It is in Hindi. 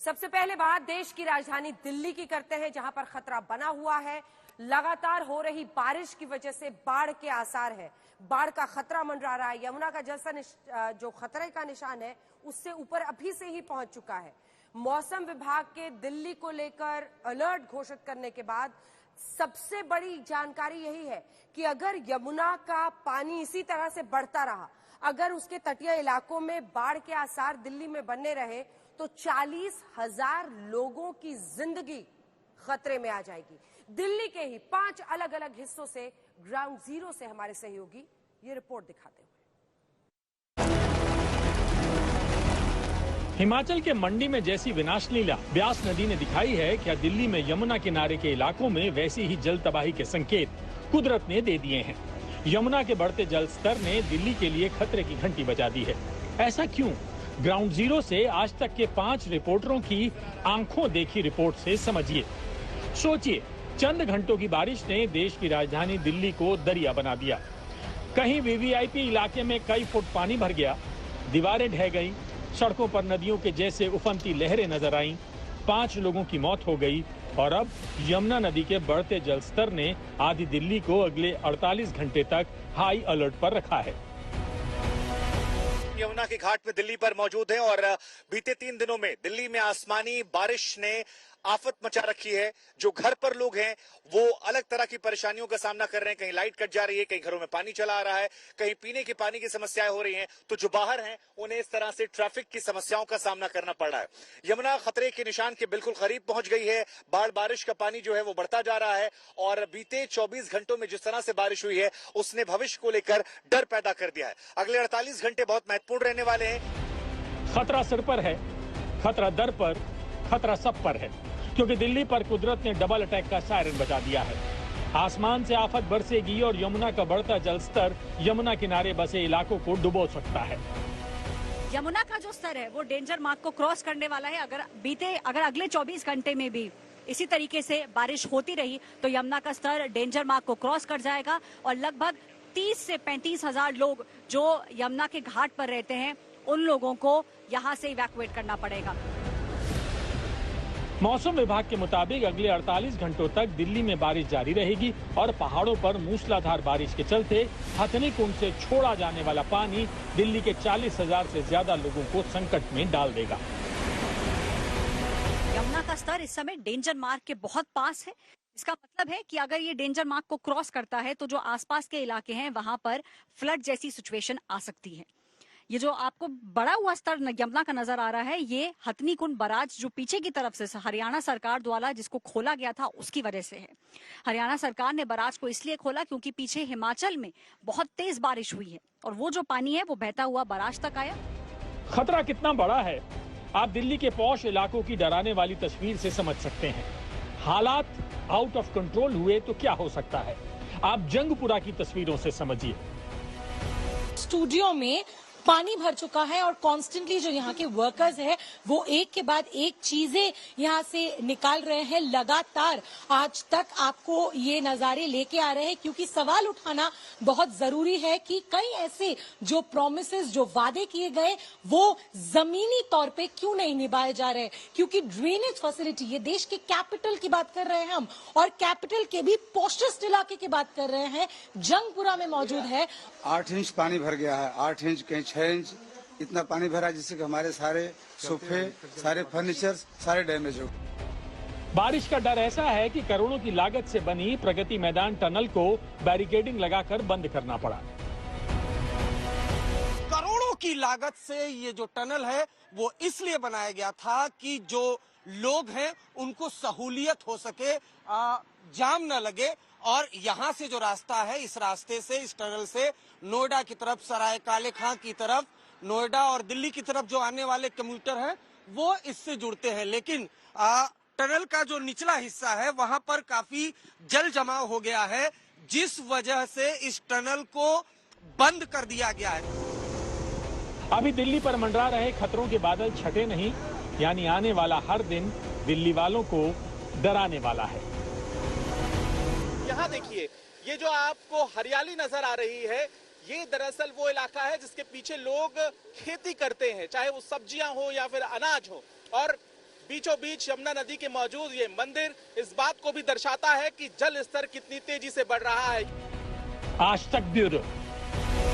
सबसे पहले बात देश की राजधानी दिल्ली की करते हैं, जहां पर खतरा बना हुआ है। लगातार हो रही बारिश की वजह से बाढ़ के आसार है, बाढ़ का खतरा मंडरा रहा है। यमुना का जलस्तर जो खतरे का निशान है उससे ऊपर अभी से ही पहुंच चुका है। मौसम विभाग के दिल्ली को लेकर अलर्ट घोषित करने के बाद सबसे बड़ी जानकारी यही है कि अगर यमुना का पानी इसी तरह से बढ़ता रहा, अगर उसके तटीय इलाकों में बाढ़ के आसार दिल्ली में बने रहे, तो 40,000 लोगों की जिंदगी खतरे में आ जाएगी। दिल्ली के ही 5 अलग अलग हिस्सों से ग्राउंड जीरो से हमारे सहयोगी ये रिपोर्ट दिखाते हुए। हिमाचल के मंडी में जैसी विनाश लीला ब्यास नदी ने दिखाई है, क्या दिल्ली में यमुना किनारे के इलाकों में वैसी ही जल तबाही के संकेत कुदरत ने दे दिए हैं। यमुना के बढ़ते जल स्तर ने दिल्ली के लिए खतरे की घंटी बजा दी है। ऐसा क्यों? ग्राउंड जीरो से आज तक के 5 रिपोर्टरों की आंखों देखी रिपोर्ट से समझिए। सोचिए, चंद घंटों की बारिश ने देश की राजधानी दिल्ली को दरिया बना दिया। कहीं वीवीआईपी इलाके में कई फुट पानी भर गया, दीवारें ढह गईं, सड़कों पर नदियों के जैसे उफनती लहरें नजर आईं, 5 लोगों की मौत हो गई और अब यमुना नदी के बढ़ते जल स्तर ने आधी दिल्ली को अगले 48 घंटे तक हाई अलर्ट पर रखा है। यमुना के घाट पे दिल्ली पर मौजूद है और बीते 3 दिनों में दिल्ली में आसमानी बारिश ने आफत मचा रखी है। जो घर पर लोग हैं वो अलग तरह की परेशानियों का सामना कर रहे हैं। कहीं लाइट कट जा रही है, कहीं घरों में पानी चला आ रहा है, कहीं पीने के पानी की समस्याएं हो रही हैं, तो जो बाहर हैं उन्हें इस तरह से ट्रैफिक की समस्याओं का सामना करना पड़ रहा है। यमुना खतरे के निशान के बिल्कुल करीब पहुंच गई है। बारिश का पानी जो है वो बढ़ता जा रहा है और बीते 24 घंटों में जिस तरह से बारिश हुई है उसने भविष्य को लेकर डर पैदा कर दिया है। अगले 48 घंटे बहुत महत्वपूर्ण रहने वाले हैं। खतरा सिर पर है, खतरा दर पर, खतरा सब पर है, क्योंकि दिल्ली पर कुदरत ने डबल अटैक का सायरन बजा दिया है। आसमान से आफत बरसेगी और यमुना का बढ़ता जल स्तर यमुना किनारे बसे इलाकों को डुबो सकता है। यमुना का जो स्तर है वो डेंजर मार्क को क्रॉस करने वाला है। अगर अगले 24 घंटे में भी इसी तरीके से बारिश होती रही तो यमुना का स्तर डेंजर मार्क को क्रॉस कर जाएगा और लगभग 30 से 35 हजार लोग जो यमुना के घाट पर रहते हैं उन लोगों को यहाँ से इवैक्यूएट करना पड़ेगा। मौसम विभाग के मुताबिक अगले 48 घंटों तक दिल्ली में बारिश जारी रहेगी और पहाड़ों पर मूसलाधार बारिश के चलते हथनी कुंड से छोड़ा जाने वाला पानी दिल्ली के 40,000 से ज्यादा लोगों को संकट में डाल देगा। यमुना का स्तर इस समय डेंजर मार्क के बहुत पास है। इसका मतलब है कि अगर ये डेंजर मार्क को क्रॉस करता है तो जो आसपास के इलाके हैं वहां पर फ्लड जैसी सिचुएशन आ सकती है। ये जो आपको बड़ा हुआ स्तर यमुना का नजर आ रहा है, ये हथनी कुंड बराज जो पीछे की तरफ से हरियाणा सरकार द्वारा जिसको खोला गया था उसकी वजह से है। हरियाणा सरकार ने बराज को इसलिए खोला क्योंकि पीछे हिमाचल में बहुत तेज बारिश हुई है और वो जो पानी है वो बहता हुआ बराज तक आया। खतरा कितना बड़ा है आप दिल्ली के पॉश इलाकों की डराने वाली तस्वीर से समझ सकते हैं। हालात आउट ऑफ कंट्रोल हुए तो क्या हो सकता है, आप जंगपुरा की तस्वीरों से समझिए। स्टूडियो में पानी भर चुका है और कॉन्स्टेंटली जो यहाँ के वर्कर्स हैं वो एक के बाद एक चीजें यहाँ से निकाल रहे हैं। लगातार आज तक आपको ये नजारे लेके आ रहे हैं क्योंकि सवाल उठाना बहुत जरूरी है कि कई ऐसे जो प्रोमिसेस जो वादे किए गए वो जमीनी तौर पे क्यों नहीं निभाए जा रहे। क्योंकि ड्रेनेज फैसिलिटी, ये देश के कैपिटल की बात कर रहे हैं हम और कैपिटल के भी पोस्टेस्ट इलाके की बात कर रहे हैं, जंगपुरा में मौजूद है। 8 इंच पानी भर गया है, 8 इंच कहीं 6 इंच इतना पानी भरा जिससे कि हमारे सारे सोफे, सारे फर्नीचर सारे डैमेज हो। बारिश का डर ऐसा है कि करोड़ों की लागत से बनी प्रगति मैदान टनल को बैरिकेडिंग लगाकर बंद करना पड़ा। करोड़ों की लागत से ये जो टनल है वो इसलिए बनाया गया था कि जो लोग हैं उनको सहूलियत हो सके, जाम न लगे और यहाँ से जो रास्ता है इस रास्ते से, इस टनल से नोएडा की तरफ, सराय काले खां की तरफ, नोएडा और दिल्ली की तरफ जो आने वाले कम्यूटर हैं वो इससे जुड़ते हैं। लेकिन टनल का जो निचला हिस्सा है वहां पर काफी जल जमाव हो गया है जिस वजह से इस टनल को बंद कर दिया गया है। अभी दिल्ली पर मंडरा रहे खतरों के बादल छटे नहीं, यानी आने वाला हर दिन दिल्ली वालों को डराने वाला है। यहाँ देखिए, ये जो आपको हरियाली नजर आ रही है ये दरअसल वो इलाका है जिसके पीछे लोग खेती करते हैं, चाहे वो सब्जियां हो या फिर अनाज हो। और बीचों बीच यमुना नदी के मौजूद ये मंदिर इस बात को भी दर्शाता है कि जल स्तर कितनी तेजी से बढ़ रहा है। आज तक ब्यूरो।